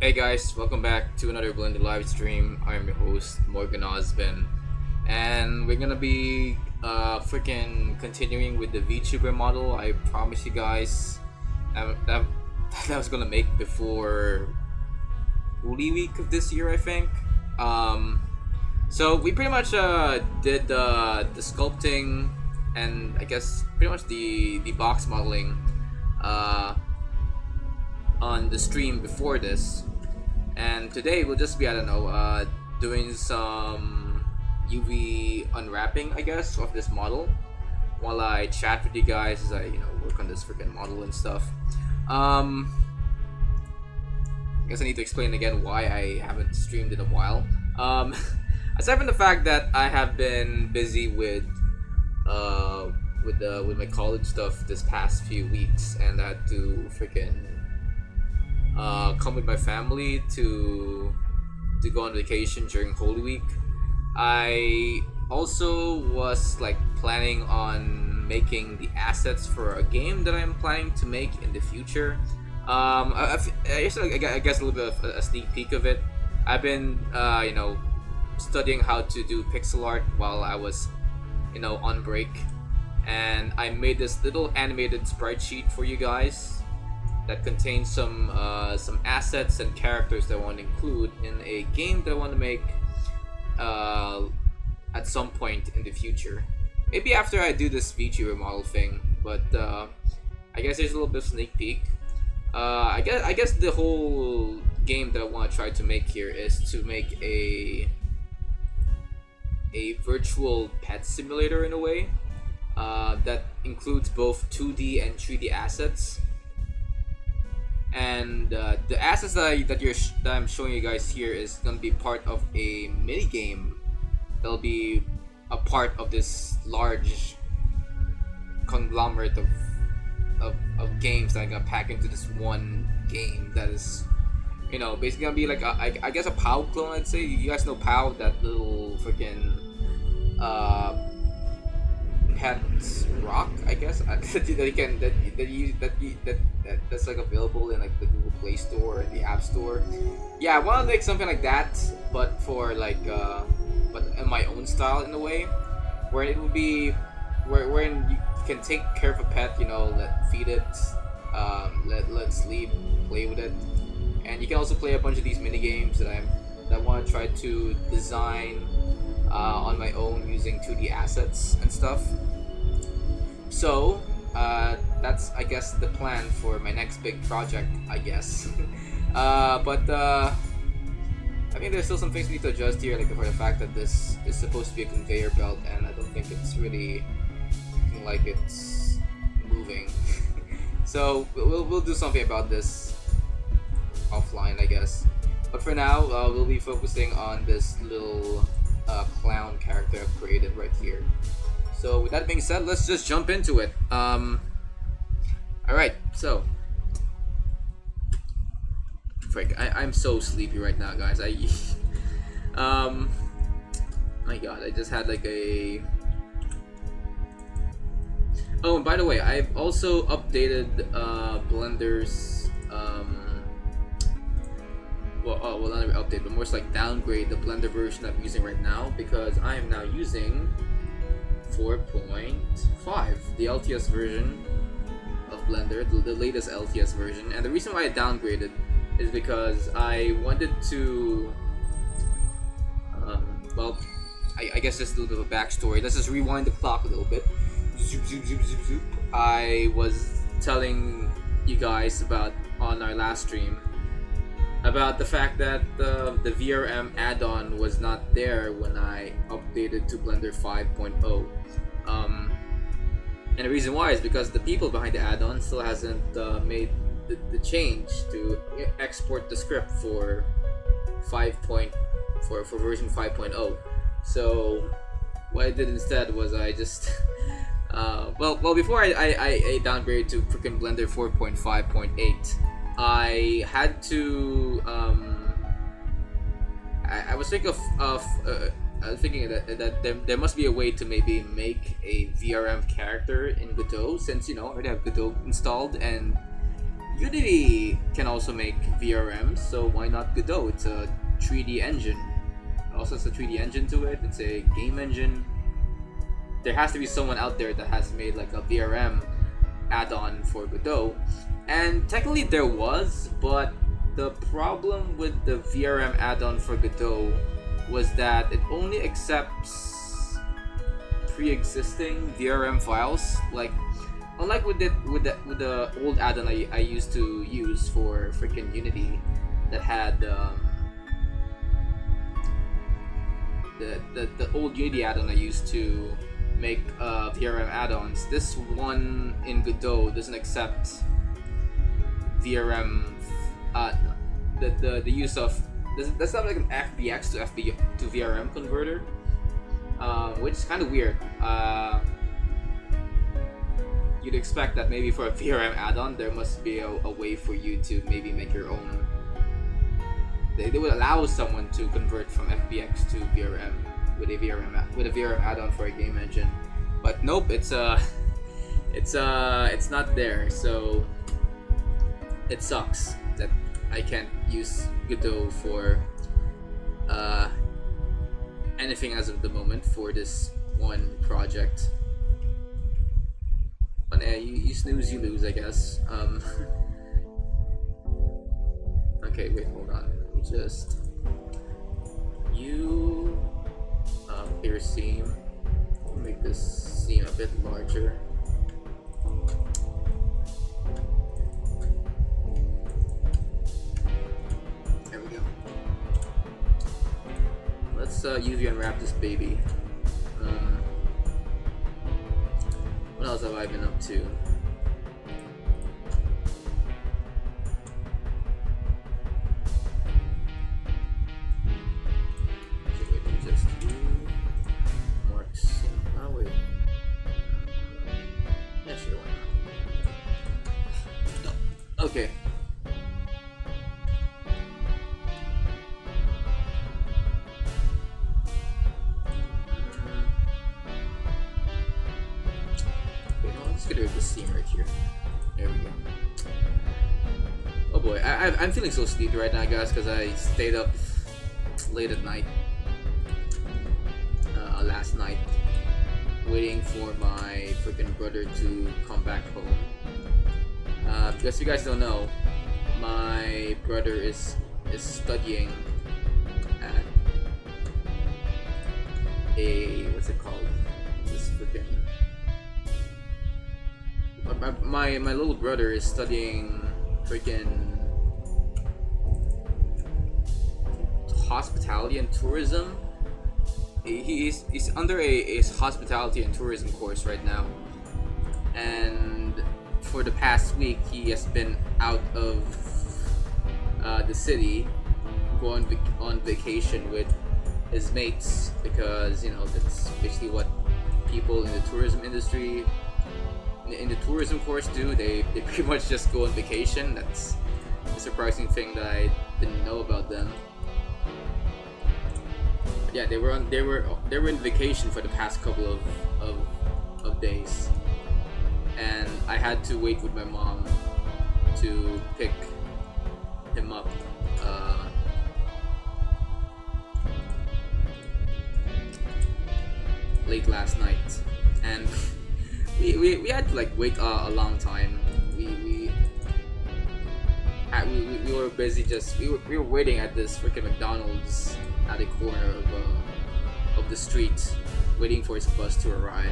Hey guys, welcome back to another Blended live stream. I'm your host Morgan Ozpin, and we're gonna be freaking continuing with the VTuber model. I promise you guys that I was gonna make before Holy Week of this year, I think. So we pretty much did the sculpting and I guess pretty much the box modeling on the stream before this, and today we'll just be doing some UV unwrapping, I guess, of this model while I chat with you guys as I work on this freaking model and stuff. I guess I need to explain again why I haven't streamed in a while. Aside from the fact that I have been busy with my college stuff this past few weeks, and I had to freaking come with my family to go on vacation during Holy Week. I also was planning on making the assets for a game that I'm planning to make in the future. I guess a little bit of a sneak peek of it. I've been studying how to do pixel art while I was on break, and I made this little animated sprite sheet for you guys that contains some assets and characters that I want to include in a game that I want to make at some point in the future. Maybe after I do this VTuber model thing, but I guess there's a little bit of sneak peek. I guess the whole game that I want to try to make here is to make a virtual pet simulator in a way that includes both 2D and 3D assets. And the assets that I'm showing you guys here is gonna be part of a mini game that'll be a part of this large conglomerate of games that I'm gonna pack into this one game that is basically gonna be like I guess a POW clone. I'd say you guys know POW, that little freaking pet rock, I guess, that's available in the Google Play Store or the App Store. Yeah, I want to make something like that, but for but in my own style in a way, where it would be wherein you can take care of a pet, feed it, let sleep, play with it, and you can also play a bunch of these mini games that I want to try to design on my own using 2D assets and stuff. So that's, I guess, the plan for my next big project, I guess. But I mean, there's still some things we need to adjust here, for the fact that this is supposed to be a conveyor belt, and I don't think it's really looking like it's moving. So we'll do something about this offline, I guess. But for now, we'll be focusing on this little clown character I've created right here. So with that being said, let's just jump into it. Alright, so frick, I'm so sleepy right now, guys. My god, I just had oh, and by the way, I've also updated Blender's well, not even update, but more downgrade the Blender version I'm using right now, because I am now using 4.5, the LTS version of Blender, the latest LTS version. And the reason why I downgraded is because I wanted to I guess just a little bit of a backstory. Let's just rewind the clock a little bit. Zoop, zoop, zoop, zoop, zoop. I was telling you guys about, on our last stream, about the fact that the VRM add-on was not there when I updated to Blender 5.0. And the reason why is because the people behind the add-on still hasn't made the change to export the script for version 5.0. So what I did instead was I just before I downgraded to freaking Blender 4.5.8, I had to I was thinking I was thinking that there must be a way to maybe make a VRM character in Godot, since I already have Godot installed, and Unity can also make VRMs, so why not Godot? It's a 3D engine. Also, it's a 3D engine to it. It's a game engine. There has to be someone out there that has made like a VRM add-on for Godot, and technically there was, but the problem with the VRM add-on for Godot was that it only accepts pre-existing VRM files. Like, unlike with the old add-on I used to use for freaking Unity, that had the old Unity add-on I used to make VRM add-ons. This one in Godot doesn't accept VRM. The use of that's not like an FBX to VRM converter, which is kind of weird. You'd expect that maybe for a VRM add-on there must be a way for you to maybe make your own. They would allow someone to convert from FBX to VRM with a VRM add-on for a game engine, but nope, it's not there. So it sucks that I can't use Godot for anything as of the moment for this one project. But you snooze, you lose, I guess. Okay, wait, hold on. Let me just clear seam. Make this seam a bit larger. There we go. Let's UV unwrap this baby. What else have I been up to? Okay. Let's get rid of this seam right here. There we go. Oh boy, I'm feeling so sleepy right now, guys, because I stayed up late at night last night, waiting for my freaking brother to come back home. Because you guys don't know, my brother is studying at a, what's it called? This freaking my little brother is studying freaking hospitality and tourism. He's under a hospitality and tourism course right now, and for the past week he has been out of the city, going on vacation with his mates, because you know that's basically what people in the tourism industry, in the tourism course do. They pretty much just go on vacation. That's a surprising thing that I didn't know about them. But yeah, they were in vacation for the past couple of days, and I had to wait with my mom to pick him up. Late last night, and we had to like wait a long time. We were busy, just we were waiting at this freaking McDonald's at the corner of the street, waiting for his bus to arrive,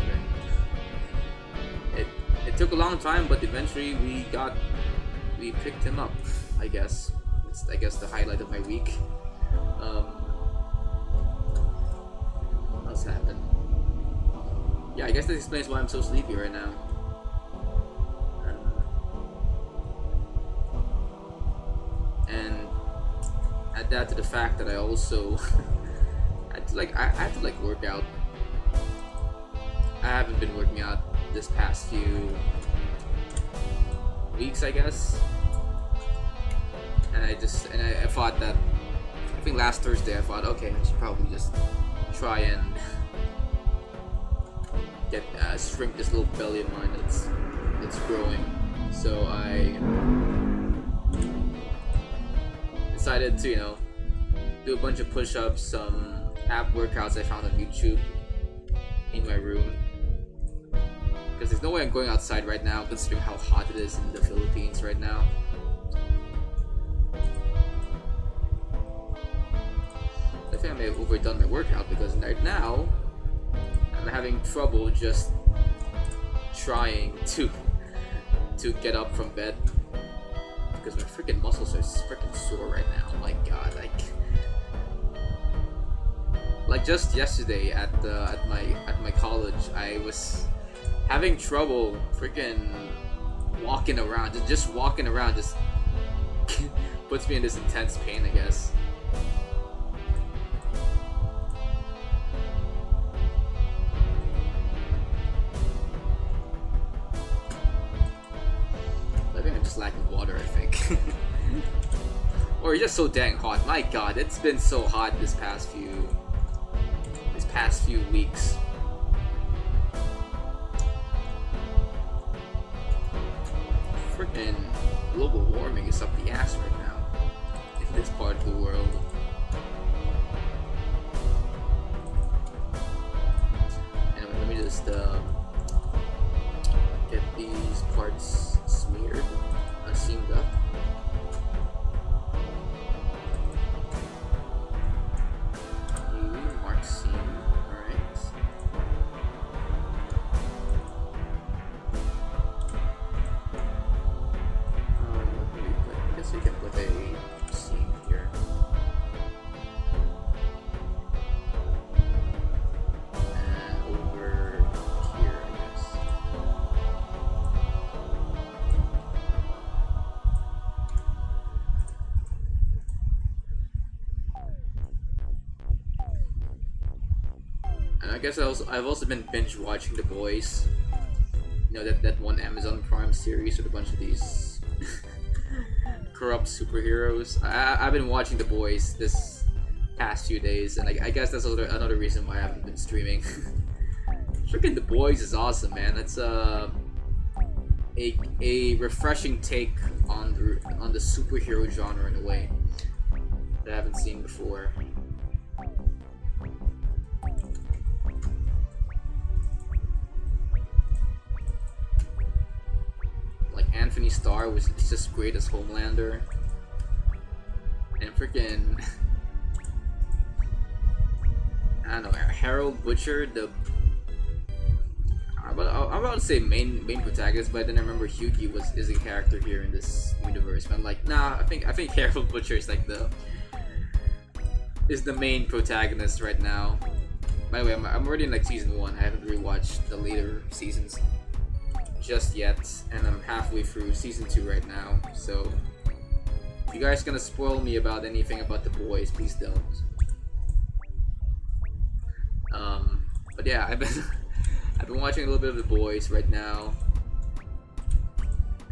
and it took a long time, but eventually we picked him up. I guess it's the highlight of my week. What else happened? Yeah, I guess that explains why I'm so sleepy right now. And add that to the fact that I also had to work out. I haven't been working out this past few weeks, I guess. And I thought that, I think last Thursday I thought, okay, I should probably just try and shrink this little belly of mine that's growing. So I decided to, you know, do a bunch of push-ups, some ab workouts I found on YouTube in my room. Because there's no way I'm going outside right now, considering how hot it is in the Philippines right now. I think I may have overdone my workout because right now I'm having trouble just trying to get up from bed because my freaking muscles are freaking sore right now. Oh my god, like just yesterday at my college, I was having trouble freaking walking around. Just walking around just puts me in this intense pain, I guess. I think I'm just lacking water, I think. Or it's just so dang hot. My god, it's been so hot this past few weeks. Freaking global warming is up the ass right now in this part of the world. Anyway, let me just get these parts smeared, seamed up. Mark seam. Alright. What do we put? I guess we can put a seam here. And over here, I guess. And I guess I've also been binge watching The Boys. You know, that one Amazon Prime series with a bunch of these corrupt superheroes. I've been watching The Boys this past few days, and I guess that's another reason why I haven't been streaming. Freaking The Boys is awesome, man. It's a refreshing take on the superhero genre in a way that I haven't seen before. Anthony Starr was just great as Homelander, and freaking I don't know, Harold Butcher, I'm about to say main protagonist, but then I remember Hughie is a character here in this universe. But I'm like, nah, I think Harold Butcher is like the main protagonist right now. By the way, I'm already in like season 1. I haven't rewatched the later seasons just yet, and I'm halfway through season 2 right now, so if you guys gonna spoil me about anything about The Boys, please don't. But yeah, I've been watching a little bit of The Boys right now.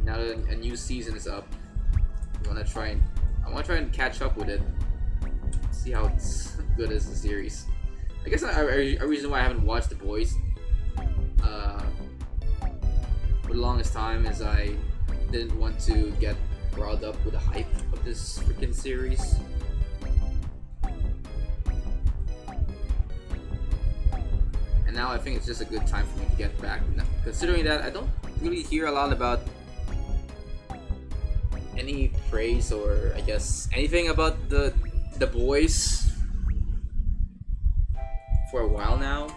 Now that a new season is up, I wanna try and catch up with it, see how it's good as a series. I guess a reason why I haven't watched The Boys for the longest time is I didn't want to get riled up with the hype of this freaking series. And now I think it's just a good time for me to get back. Considering that I don't really hear a lot about any praise or I guess anything about the Boys for a while now.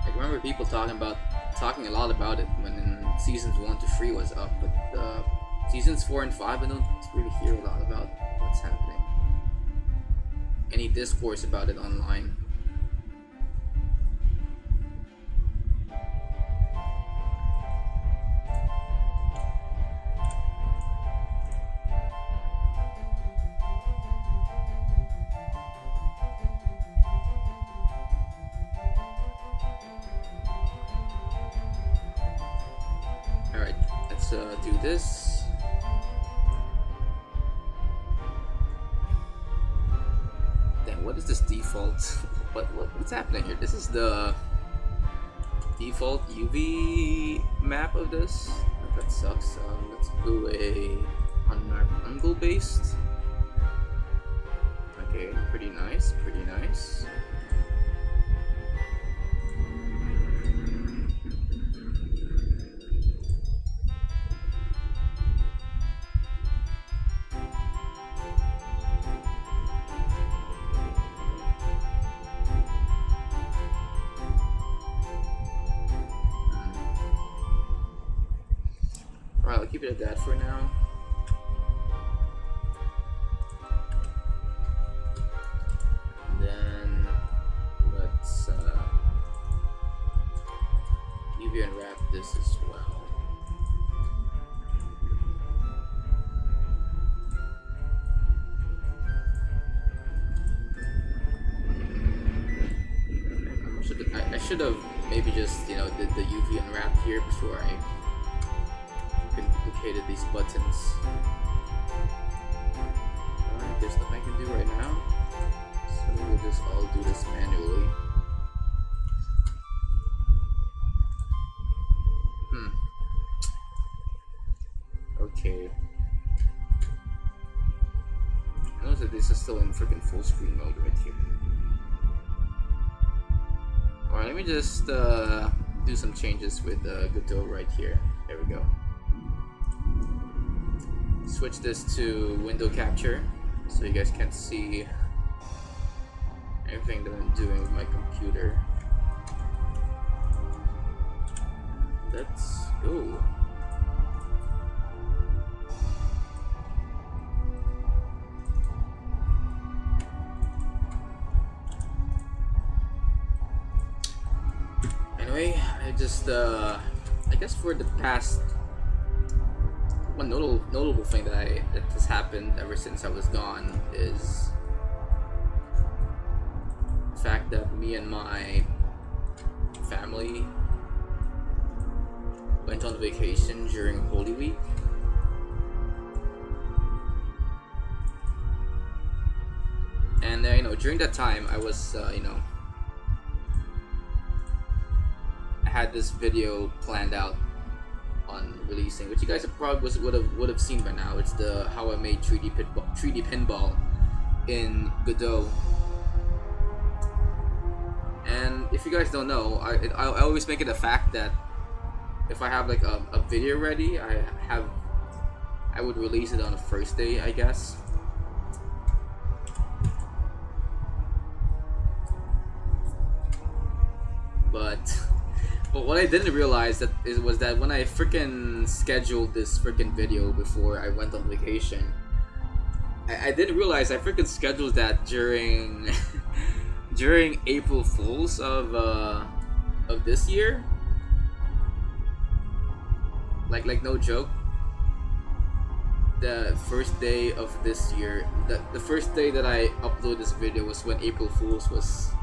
I remember people talking a lot about it when seasons 1 to 3 was up, but seasons 4 and 5 I don't really hear a lot about what's happening. Any discourse about it online. Alright, let's do this. Then what is this default? What's happening here? This is the default UV map of this. That sucks. Let's do a ungle based. Okay, pretty nice, pretty nice. Alright, I'll keep it at that for now. Then let's UV unwrap this as well. I should have maybe just, you know, did the UV unwrap here before I duplicated these buttons. Alright, there's nothing I can do right now, so we'll just all do this manually. Okay. Notice that this is still in freaking full screen mode right here. Alright, let me just do some changes with Godot right here. There we go. Switch this to window capture so you guys can't see everything that I'm doing with my computer. Let's go. Anyway, I just I guess for the past one notable thing that has happened ever since I was gone is the fact that me and my family went on vacation during Holy Week. And you know, during that time I was you know, I had this video planned out on releasing, which you guys have probably would have seen by now. It's the how I made 3D pinball in Godot. And if you guys don't know, I always make it a fact that if I have like a video ready, I would release it on the first day, I guess. But what I didn't realize was that when I freaking scheduled this freaking video before I went on vacation, I didn't realize I freaking scheduled that during during April Fools of this year. Like no joke. The first day of this year, the first day that I uploaded this video was when April Fools was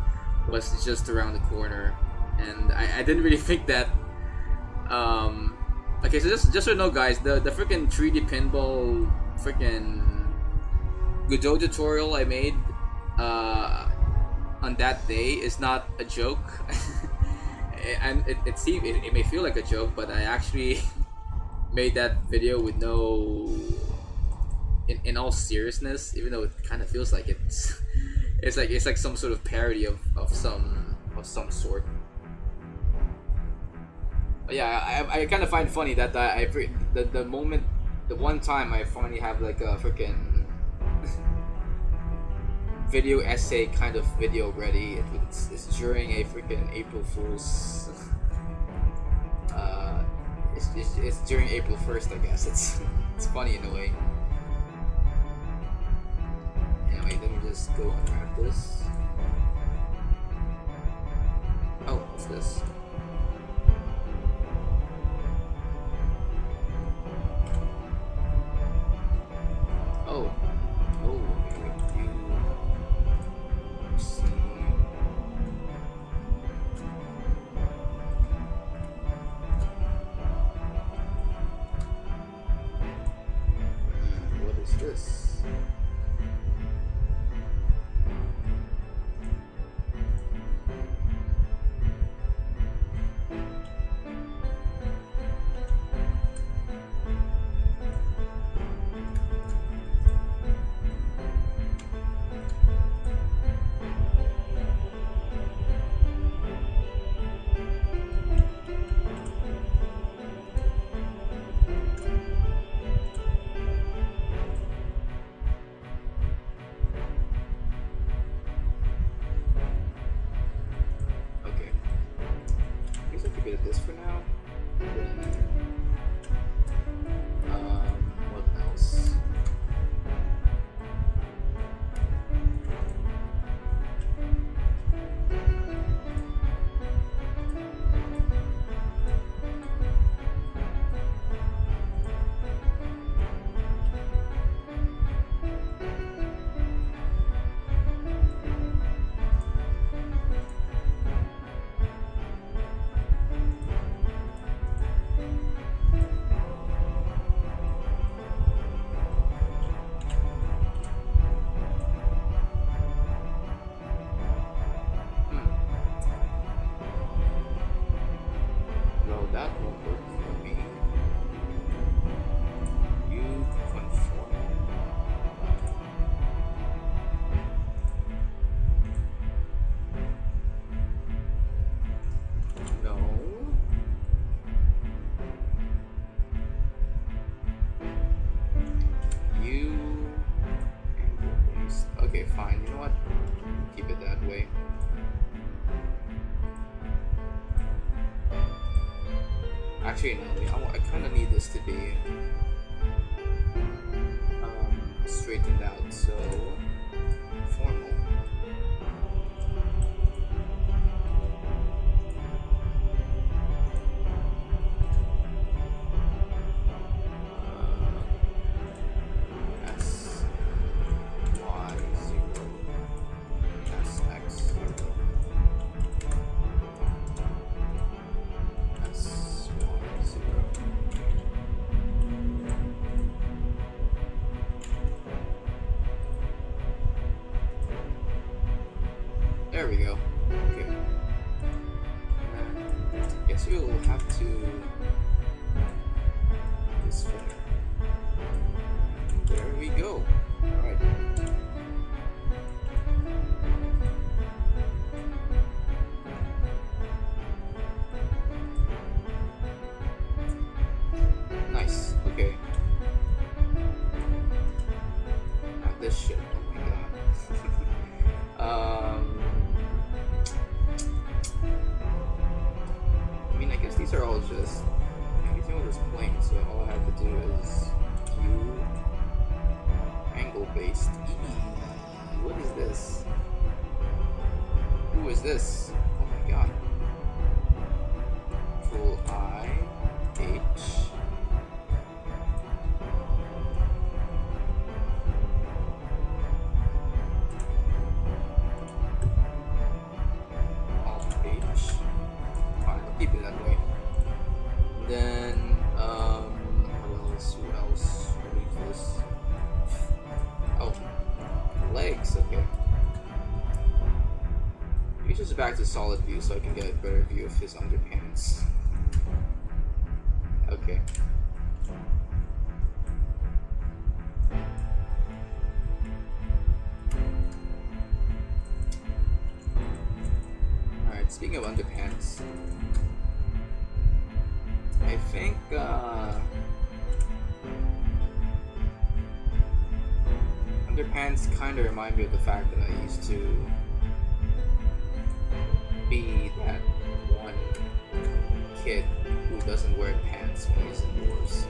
just around the corner. And I didn't really think that. Okay, so just so you know, guys, the freaking 3D pinball freaking Godot tutorial I made on that day is not a joke. And it may feel like a joke, but I actually made that video with no, in all seriousness, even though it kind of feels like it's like some sort of parody of some sort. Yeah, I kind of find funny that the one time I finally have like a freaking video essay kind of video ready. It's during a freaking April Fool's. It's during April 1st, I guess. It's funny in a way. Anyway, let me just go and grab this. Oh, what's this? Oh, okay. Let's see. What is this? fine. You know what? Keep it that way. Actually, no. I kind of need this to be straightened out. So formal. There we go. Okay. Guess we'll have to this way. There we go. Alright. Nice. Okay. Now this shit. Oh my god. I guess these are all just everything was just plain, so all I have to do is view angle based. What is this? Who is this? Oh my god. Full I H Alt H. Fine, I'll keep it that way. Then, what else? What do we this? Oh, legs, okay. Maybe just back to solid view so I can get a better view of his underpants. Okay. Alright, speaking of underpants, I think underpants kind of remind me of the fact that I used to be that one kid who doesn't wear pants when he's indoors.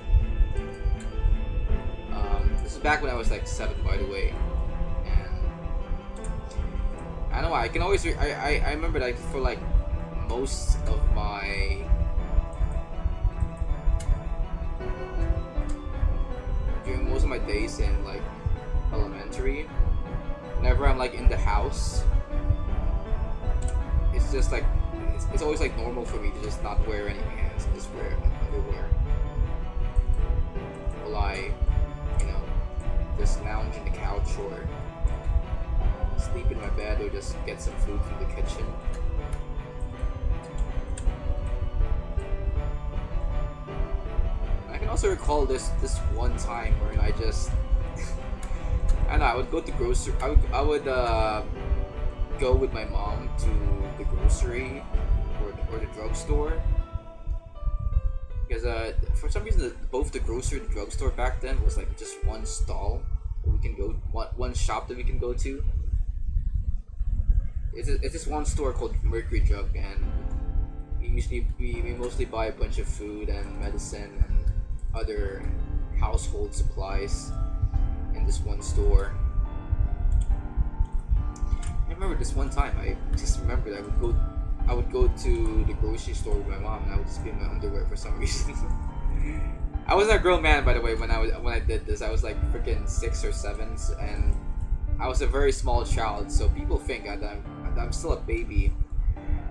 This is back when I was like 7, by the way, and I don't know why I can always I remember like for like most of my days in like elementary, whenever I'm like in the house, it's just like it's always like normal for me to just not wear any pants and just wear underwear while I, just lounge in the couch or sleep in my bed or just get some food from the kitchen. I can also recall this one time where I just I don't know, I would go to grocery. I would go with my mom to the grocery or the drugstore, because for some reason both the grocery and the drugstore back then was like just one stall we can go, one shop that we can go to. It's just one store called Mercury Drug, and we mostly buy a bunch of food and medicine and other household supplies in this one store. I remember this one time, I just remembered I would go to the grocery store with my mom and I would just be in my underwear for some reason. I wasn't a grown man, by the way, when I did this. I was like freaking 6 or 7, and I was a very small child, so people think I'm still a baby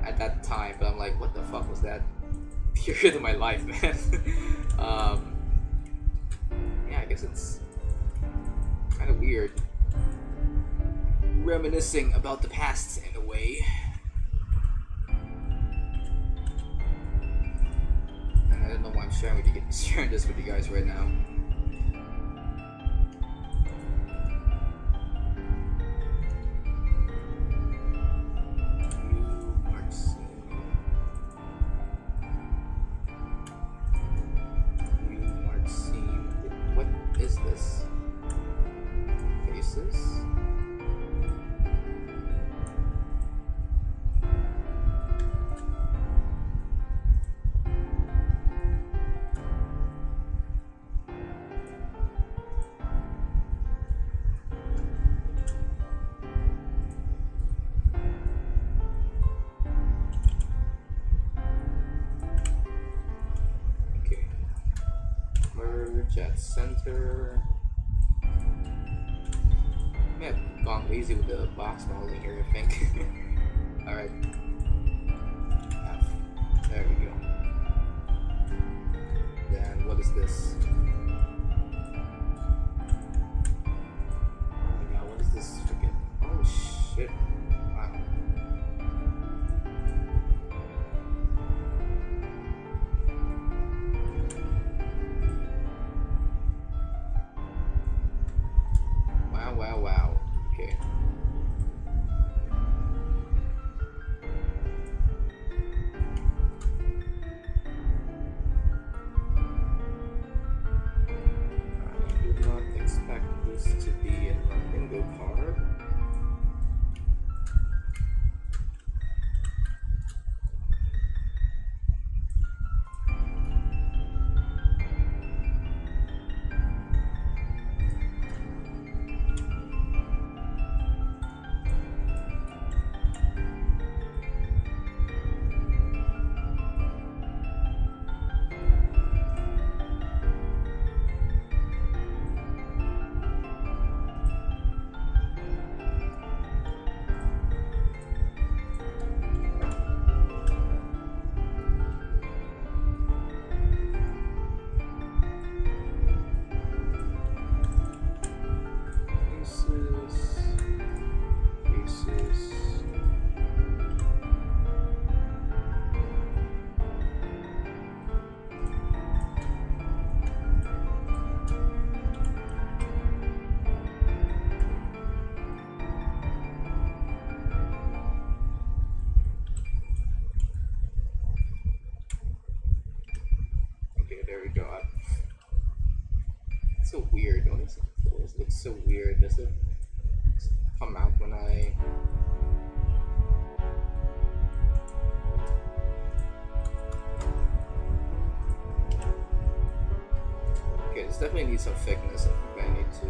at that time, but I'm like, what the fuck was that period of my life, man? Yeah, I guess it's kind of weird reminiscing about the past in a way. And I don't know why I'm sharing this with you guys right now. What is this? Faces? Jet center. I may have gone lazy with the box modeling here, I think. Alright. There we go. Then what is this? Oh my god, what is this freaking? Oh shit. Wow. Wow. Okay. I did not expect this to be in a bingo card. There we go. It's so weird. It looks so weird. Does it come out when I? Okay, this definitely needs some thickness. I think I need to.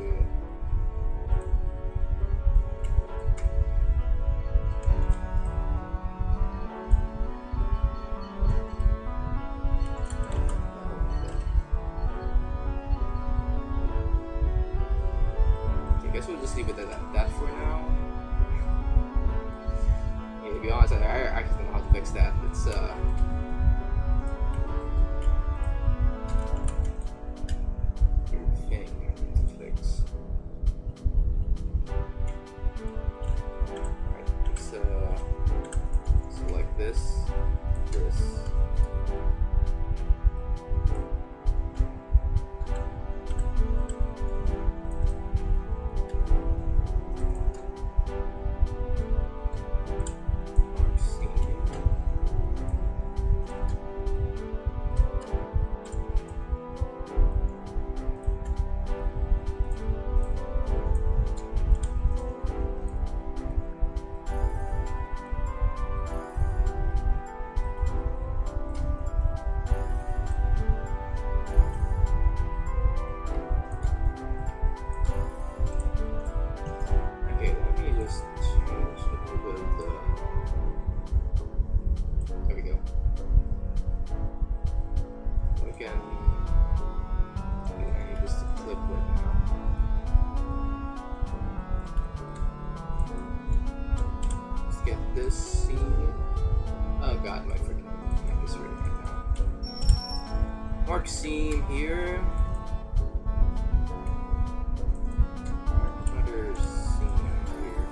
I guess we'll just leave it at that for now. Yeah, to be honest, I actually don't know how to fix that. It's weird thing I need to fix. Alright, let's select this. Mark seam here. Another seam here.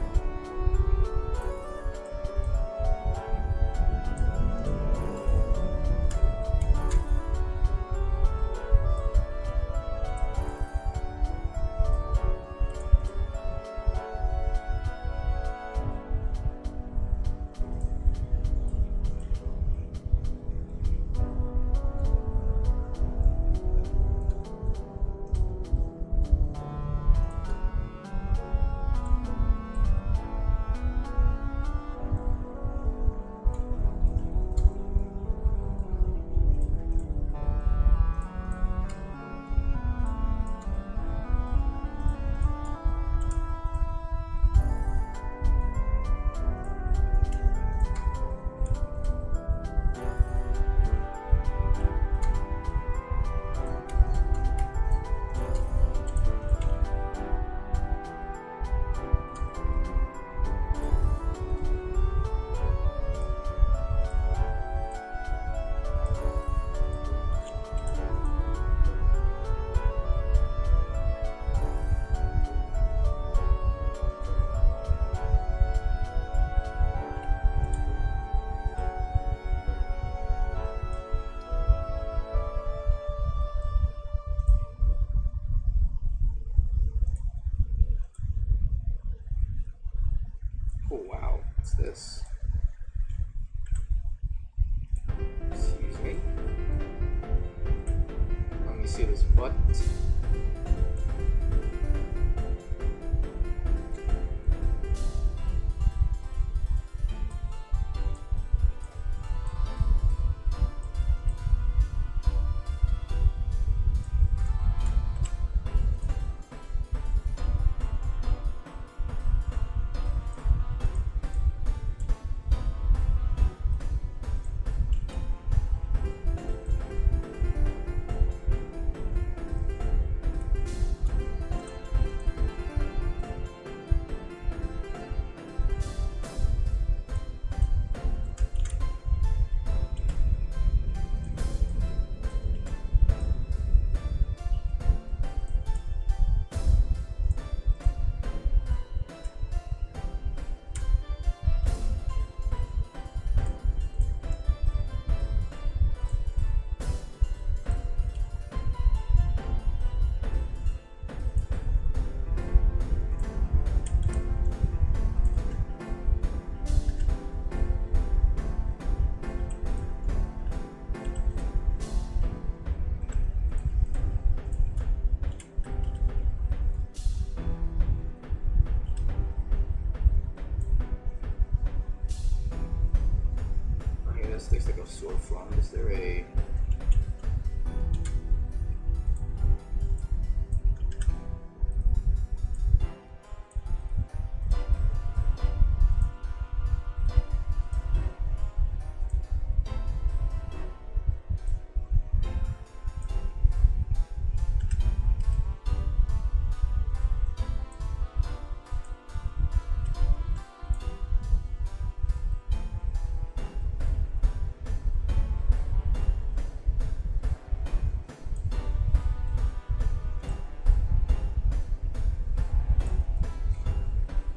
Oh wow, what's this? Excuse me. Let me see this butt. This looks like a storefront. Is there a...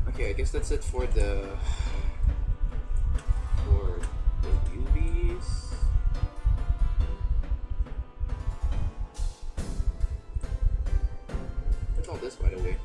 Okay, I guess that's it for the UVs. What's all this, by the way?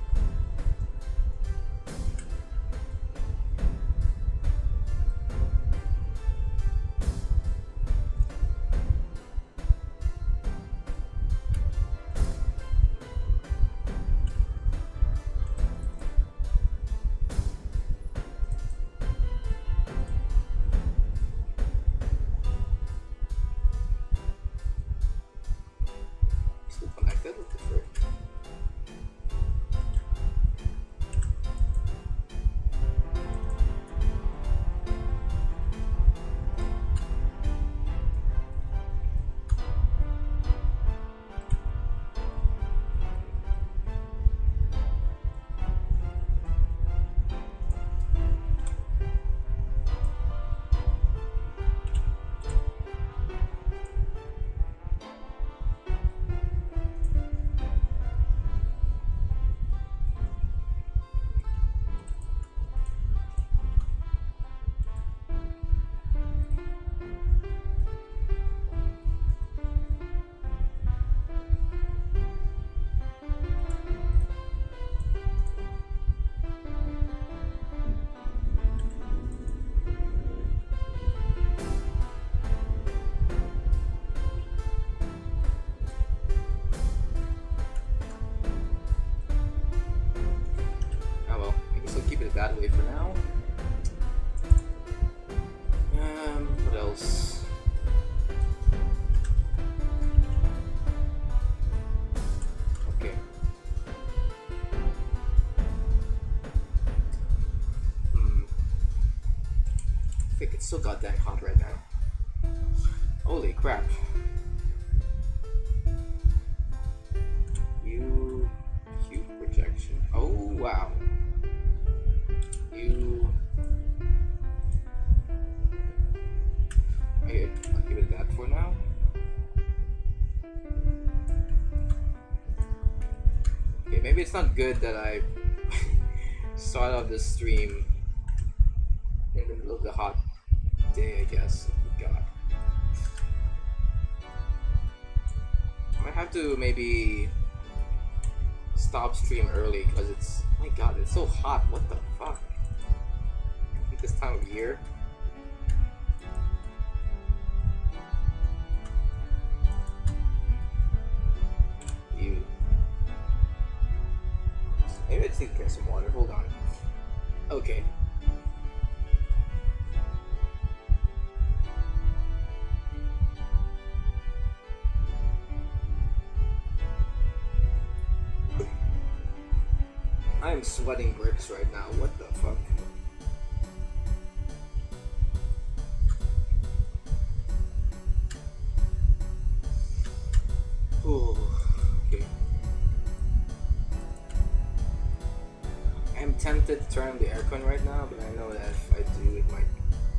That way for now. What else? Okay. I think it's so goddamn hot right now. Holy crap. Hue projection. Oh wow. Okay, I'll give it that for now. Okay, maybe it's not good that I start off this stream in the middle of the hot day, I guess. Oh, God. I might have to maybe stop stream early because it's, my God, it's so hot. What the fuck? this time of year. Maybe I just need to get some water. Hold on. Okay. I am sweating bricks right now. What the fuck? Ooh. Okay. I'm tempted to turn on the aircon right now, but I know that if I do, it might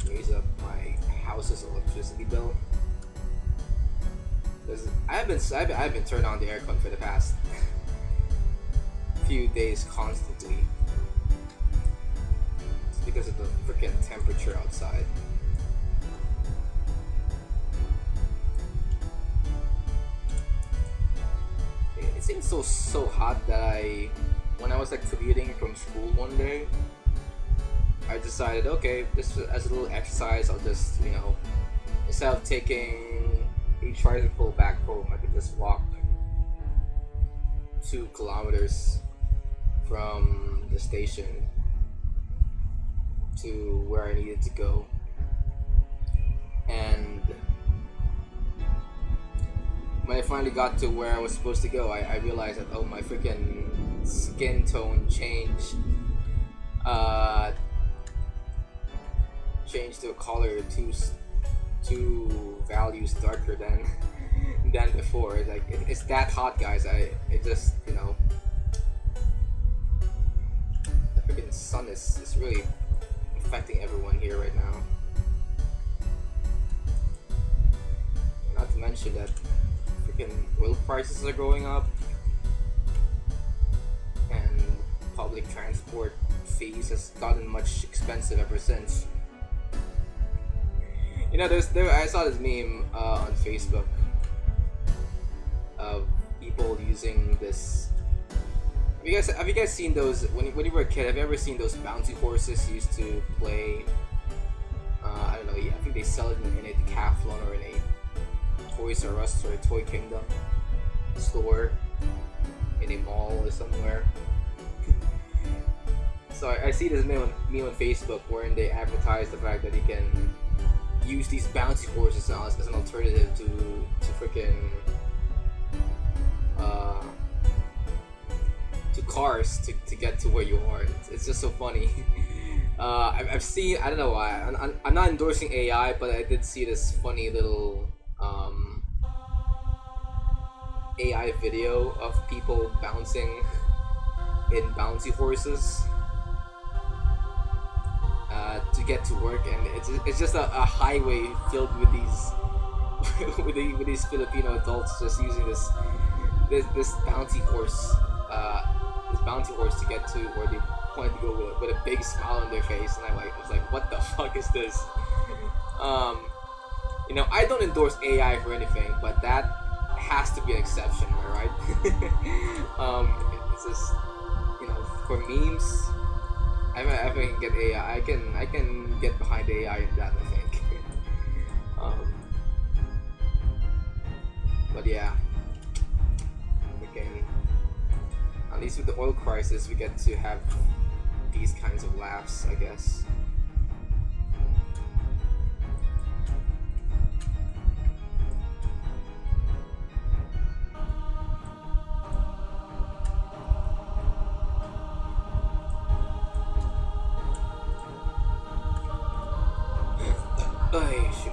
raise up my house's electricity bill. I've been turning on the aircon for the past few days constantly. It's because of the freaking temperature outside. It seems so hot that when I was like commuting from school one day, I decided, okay, just as a little exercise, I'll just, you know, instead of taking a tricycle back home, I could just walk 2 kilometers from the station to where I needed to go. And when I finally got to where I was supposed to go, I realized that, oh, my freaking skin tone changed to a color 2 values darker than before. Like it's that hot, guys. It just, you know, the freaking sun is really affecting everyone here right now. Not to mention that freaking oil prices are going up, and public transport fees has gotten much expensive ever since. You know, I saw this meme on Facebook of people using this. Have you guys seen those when you were a kid? Have you ever seen those bouncy horses used to play? I don't know. I think they sell it in a Decathlon or in a Toys R Us or a Toy Kingdom store in a mall or somewhere. So I see this meme on Facebook wherein they advertise the fact that you can use these bouncy horses as an alternative to freaking to cars to get to where you are. It's just so funny. I've seen, I don't know why, I'm not endorsing AI, but I did see this funny little AI video of people bouncing in bouncy horses to get to work, and it's just a highway filled with these with these Filipino adults just using this bouncy horse to get to where they wanted to go with a big smile on their face. And I was like, what the fuck is this? You know, I don't endorse AI for anything, but that has to be an exception, am I right? It's just, you know, for memes, I can get AI. I can get behind AI in that, I think. But yeah, again, at least with the oil crisis, we get to have these kinds of laughs, I guess. Oh, shoot.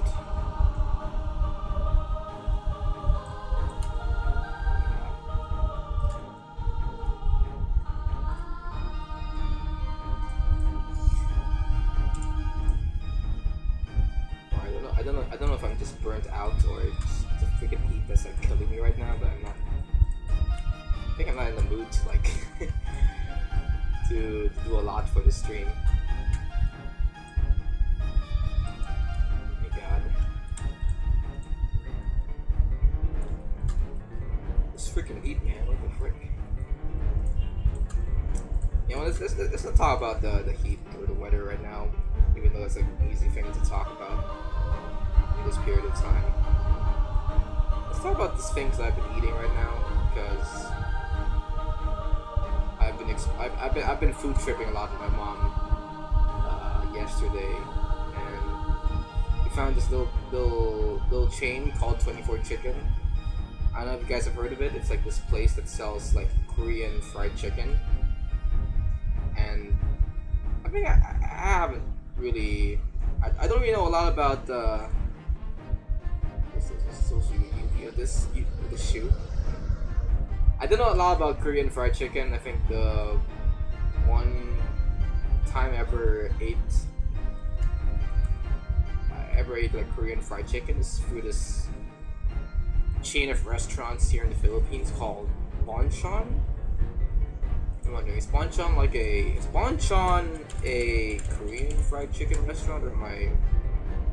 I don't know if I'm just burnt out or it's the freaking heat that's like killing me right now, but I think I'm not in the mood to like to do a lot for this stream. Freaking heat, man. What the frick? You know, let's not talk about the heat or the weather right now. even though it's like an easy thing to talk about in this period of time. Let's talk about the things that I've been eating right now, because I've been food tripping a lot with my mom yesterday, and we found this little chain called 24 Chicken. I don't know if you guys have heard of it. It's like this place that sells like Korean fried chicken, and I mean I haven't really I don't really know a lot about this shoe. I don't know a lot about Korean fried chicken. I think the one time I ever ate like Korean fried chicken is through this chain of restaurants here in the Philippines called Bonchon. I'm wondering, is Bonchon a Korean fried chicken restaurant, or am I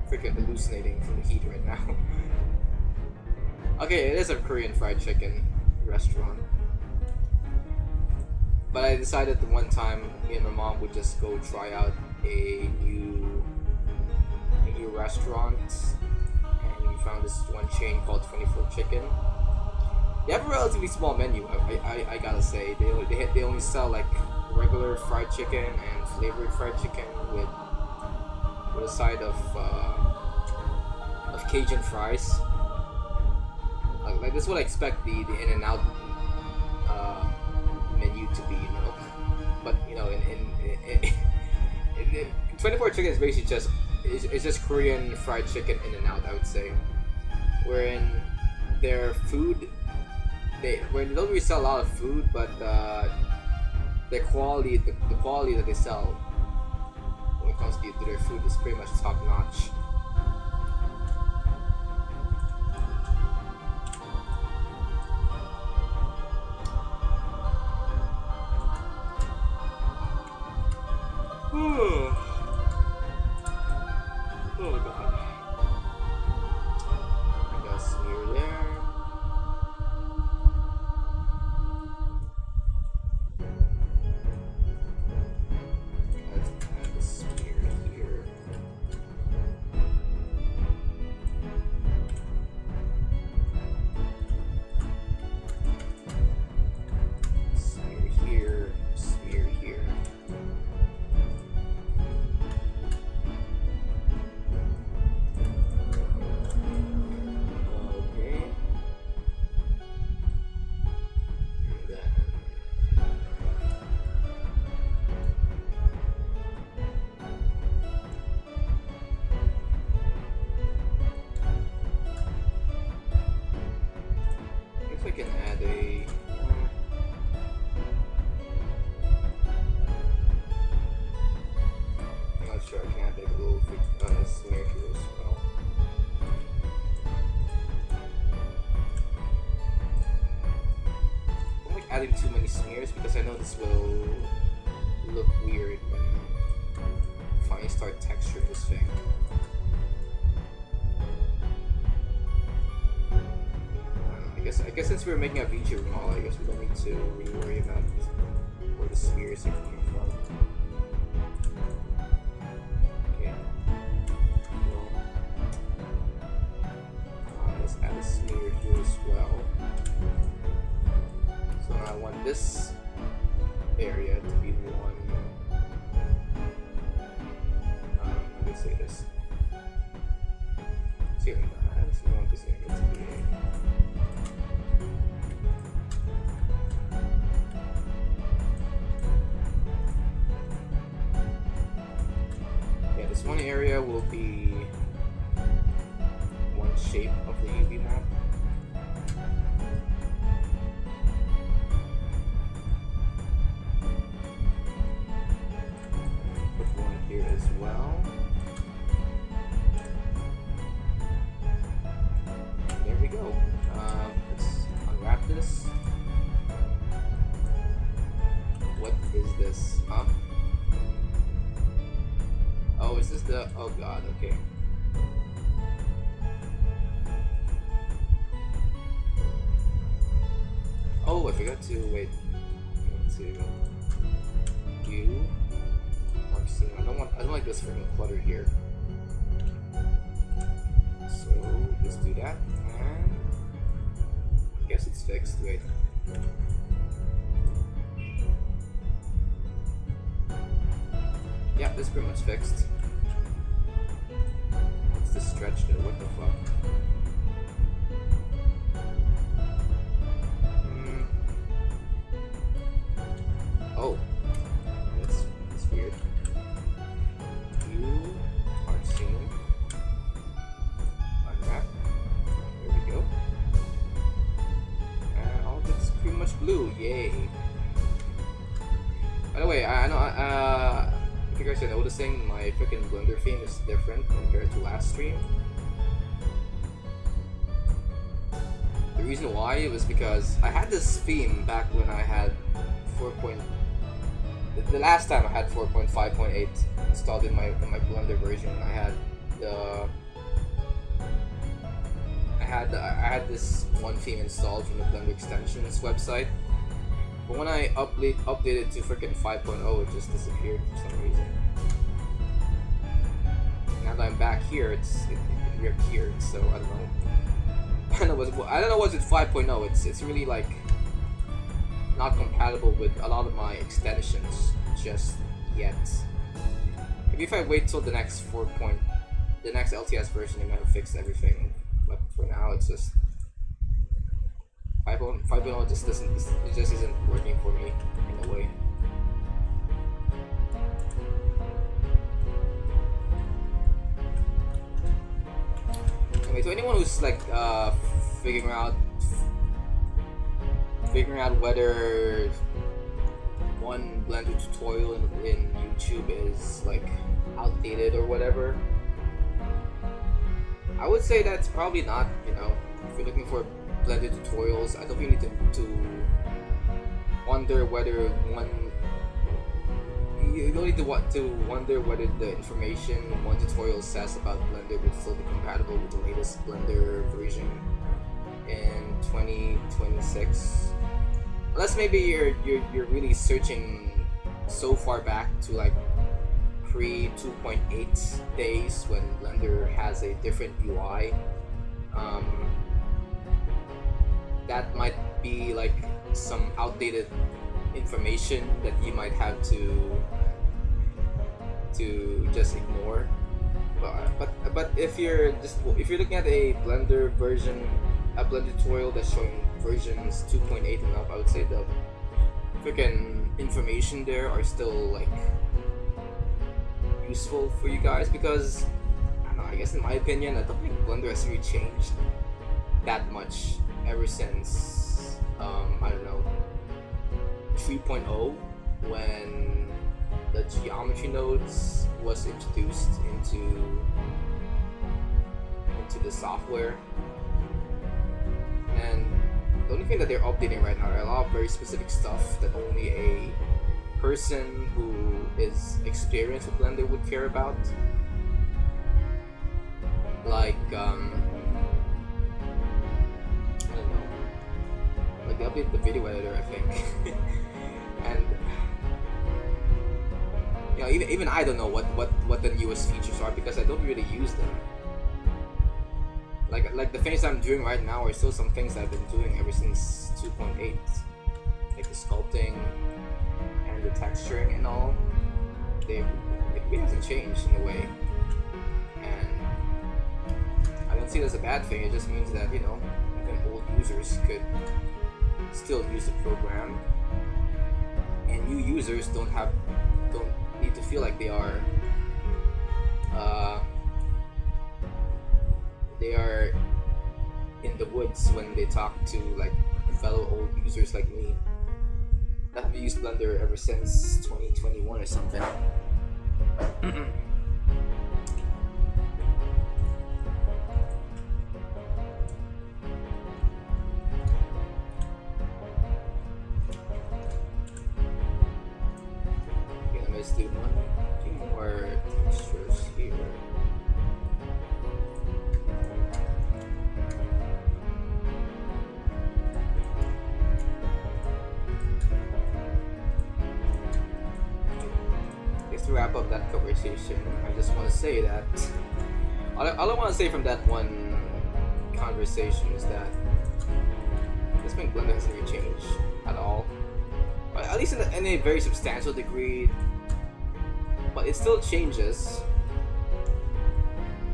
freaking hallucinating from the heat right now? Okay, it is a Korean fried chicken restaurant. But I decided that one time me and my mom would just go try out a new restaurant, and we found this one chain called 24 Chicken. They have a relatively small menu, I gotta say. They only sell like regular fried chicken and flavored fried chicken with a side of Cajun fries. Like this is what I expect the In-N-Out menu to be, you know. But you know, in 24 Chicken is basically just Korean fried chicken In-N-Out, I would say. Wherein their food, they don't really sell a lot of food, but the quality that they sell when it comes to their food is pretty much top notch. Oh god. I got smear there. Let's add a smear here. Smear here. Smear here. I can add a I'm not sure, I can add a little smear here as well. I don't like adding too many smears because I know this will look weird when I finally start texturing this thing. I guess since we're making a VG model, I guess we don't need to really worry about where the smears are coming from. Okay. Well, let's add a smear here as well. So now I want this area to be one. Let me say this. See, I want this area to be. This one area will be one shape of the UV map. Put one here as well. And there we go. Let's unwrap this. What is this? Huh? Oh, is this the... Oh god, okay. Oh, I forgot to... Wait. I want to... Mark scene. I don't don't like this freaking clutter here. So let's do that, and I guess it's fixed. Wait. Yeah, this is pretty much fixed. What's this stretch there? What the fuck? Oh, that's weird. You are seen. Unwrap. There we go. And all of it's pretty much blue. Yay. By the way, I know. If you guys are noticing, my freaking Blender theme is different compared to last stream. The reason why was because I had this theme back when I had the last time I had 4.5.8 installed in my Blender version. I had this one theme installed from the Blender extensions website. But when I updated to freaking 5.0, it just disappeared for some reason. Now that I'm back here, it reappeared. So I don't know. I don't know what's with 5.0. It's really like not compatible with a lot of my extensions just yet. Maybe if I wait till the next the next LTS version, they might have fixed everything. But for now, it's just 5.0 just isn't working for me in a way. Anyway, to anyone who's like figuring out whether one Blender tutorial in YouTube is like outdated or whatever, I would say that's probably not. You know, if you're looking for Blender tutorials, I don't think you need to wonder whether you don't need to wonder whether the information one tutorial says about Blender will still be compatible with the latest Blender version in 2026. Unless maybe you're really searching so far back to like pre 2.8 days when Blender has a different UI. That might be like some outdated information that you might have to just ignore. But if you're looking at a Blender version, a Blender tutorial that's showing versions 2.8 and up, I would say the freaking information there are still like useful for you guys, because I don't know, I guess in my opinion, I don't think Blender has really changed that much ever since I don't know, 3.0, when the geometry nodes was introduced into the software. And the only thing that they're updating right now are a lot of very specific stuff that only a person who is experienced with Blender would care about. Like I don't know. Like they updated the video editor, I think. And you know, even I don't know what the newest features are, because I don't really use them. Like the things I'm doing right now are still some things I've been doing ever since 2.8, like the sculpting and the texturing and all. It really hasn't changed in a way, and I don't see it as a bad thing. It just means that, you know, even old users could still use the program, and new users don't need to feel like they are in the woods when they talk to like fellow old users like me that have used Blender ever since 2021 or something. Okay, let's do two more textures here. Just to wrap up that conversation, I just want to say that all I want to say from that one conversation is that this Pink Blender hasn't really changed at all. But at least in a very substantial degree. But it still changes.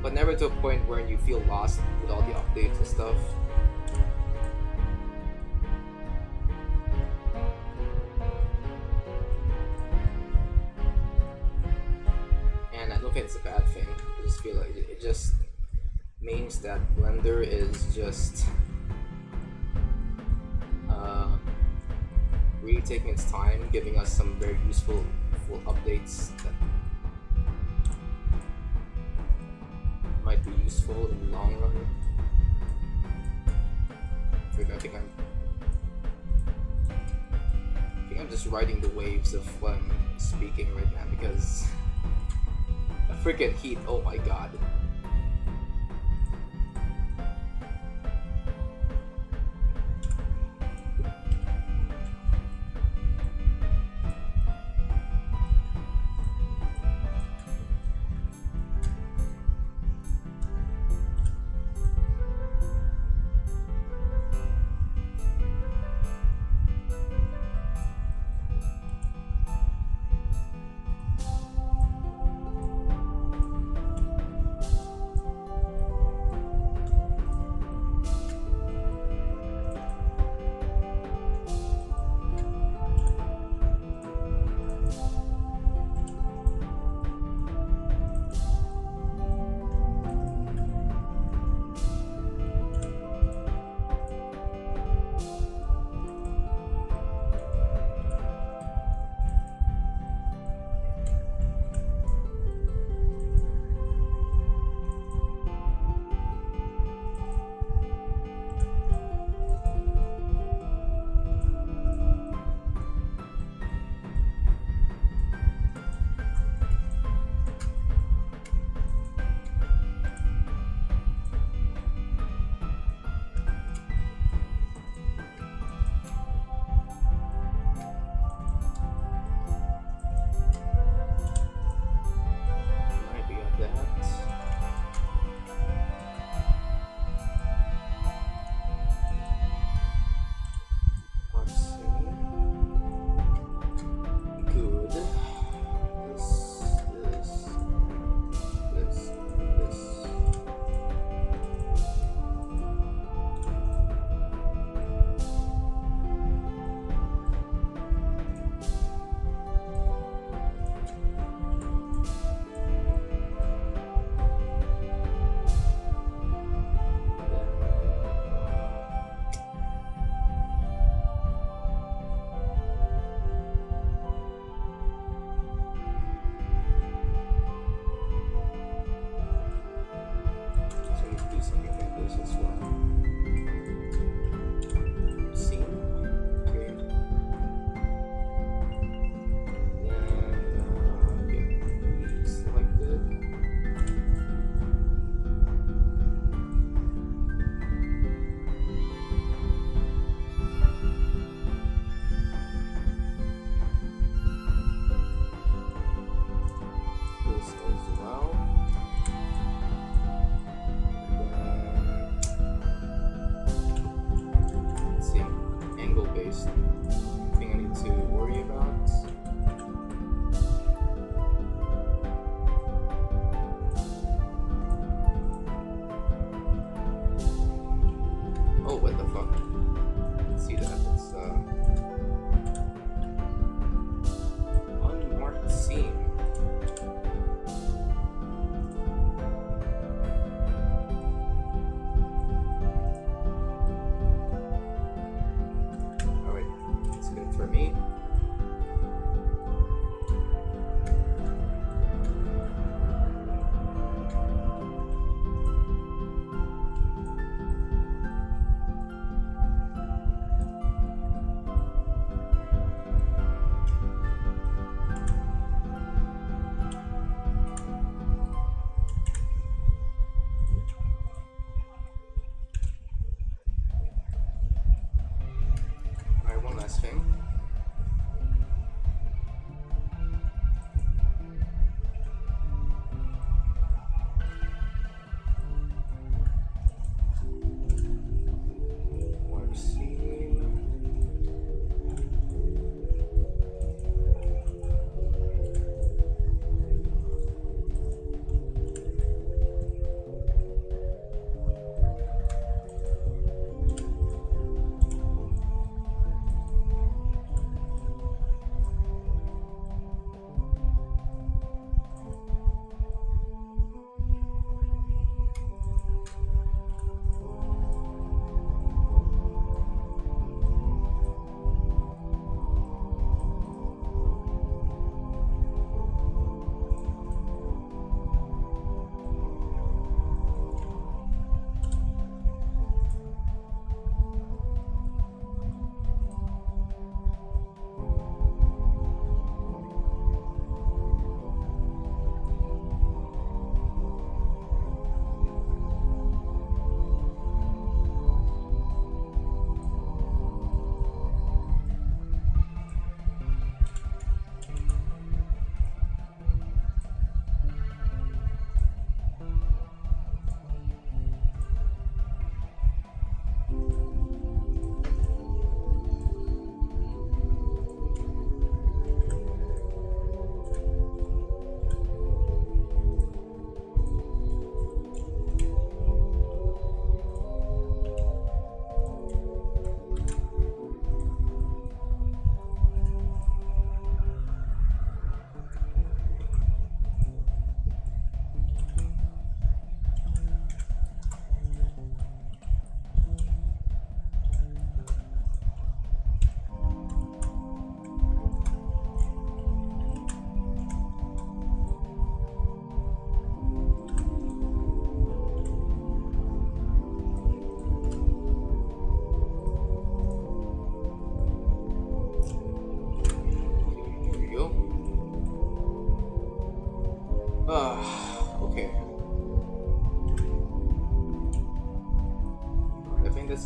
But never to a point where you feel lost with all the updates and stuff. And I don't think it's a bad thing. I just feel like it just means that Blender is just really taking its time, giving us some very useful updates that might be useful in the long run. I think I'm just riding the waves of what I'm speaking right now because a freaking heat, oh my god.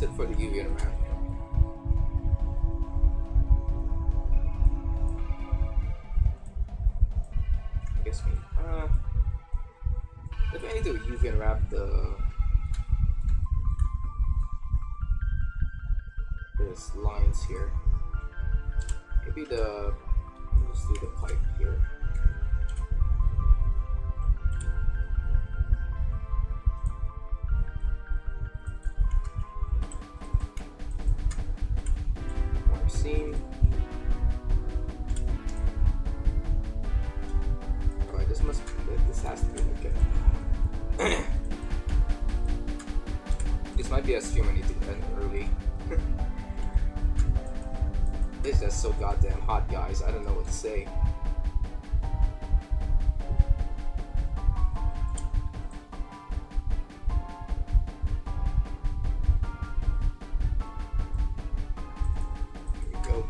it for the UV and ramp. I guess we if I need to UV and wrap there's lines here. Maybe let's do the pipe here. More seam. Alright, this has to be okay. This might be a stream I need to end early. This is so goddamn hot, guys. I don't know what to say. Here we go.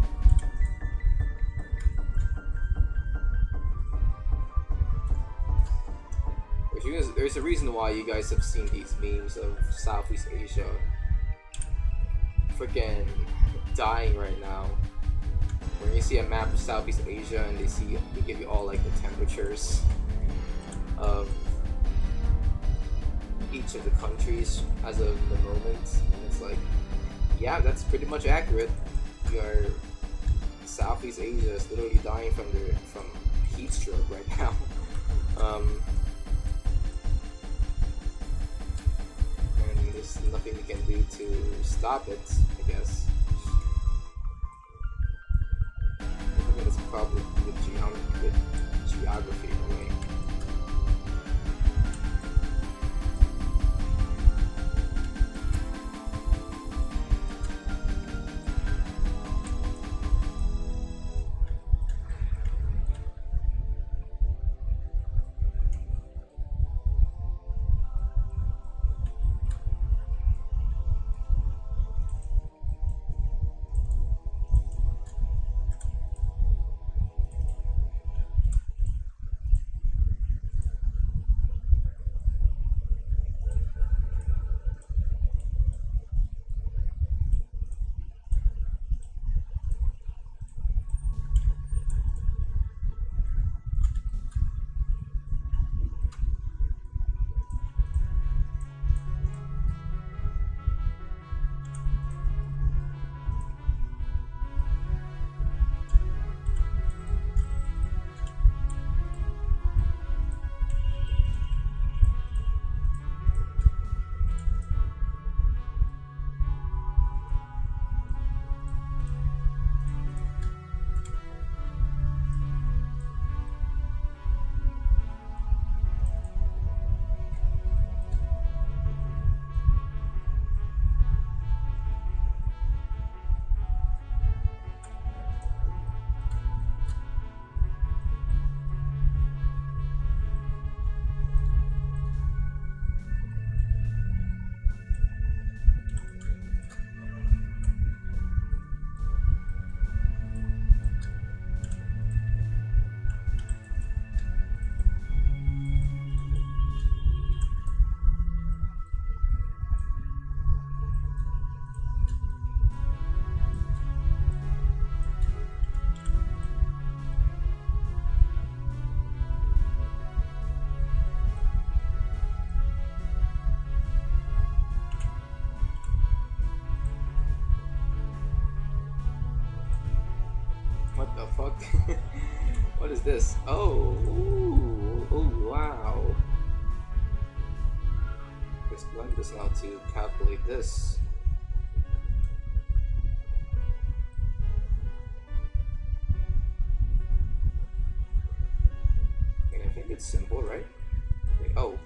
There's a reason why you guys have seen these memes of Southeast Asia freaking dying right now. When you see a map of Southeast Asia and they give you all like the temperatures of each of the countries as of the moment, and it's like, yeah, that's pretty much accurate. Southeast Asia is literally dying from heat stroke right now. And there's nothing we can do to stop it, I guess. It's probably with geography in a way. What the fuck? What is this? Oh, ooh, oh wow. Let's blend this now to calculate this. And I think it's simple, right? Okay, oh,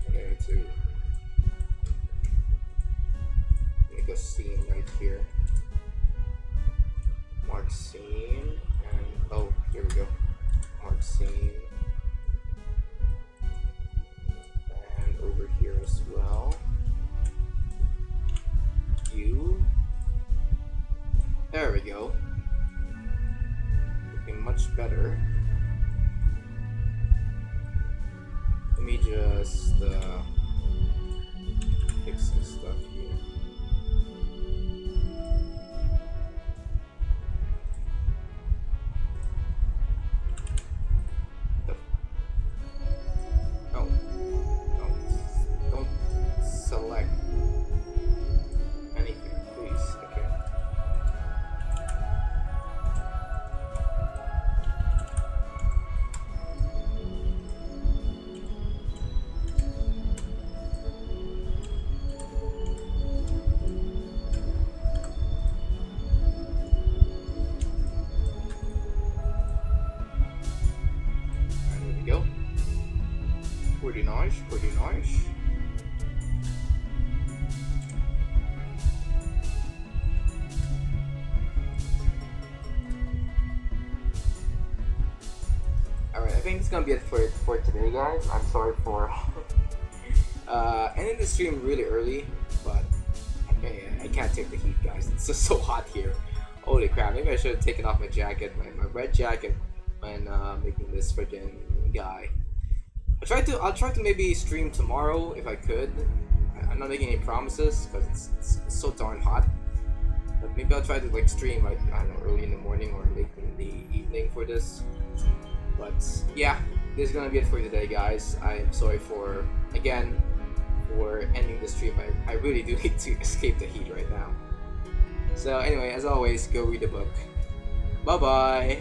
I need to make a seam right here. Mark seam, and oh, here we go. Mark seam, and over here as well. U. There we go. Looking much better. Let me just fix some stuff here. we go. Pretty nice, pretty nice. Alright, I think it's gonna be it for today, guys. I'm sorry for ending the stream really early, but I can't take the heat, guys. It's just so hot here. Holy crap, maybe I should have taken off my jacket, my red jacket, when making this freaking guy. I'll try to maybe stream tomorrow if I could. I'm not making any promises because it's so darn hot. But maybe I'll try to like stream like, I don't know, early in the morning or late in the evening for this. But yeah, this is gonna be it for today, guys. I'm sorry for ending the stream. I really do need to escape the heat right now. So anyway, as always, go read the book. Bye bye.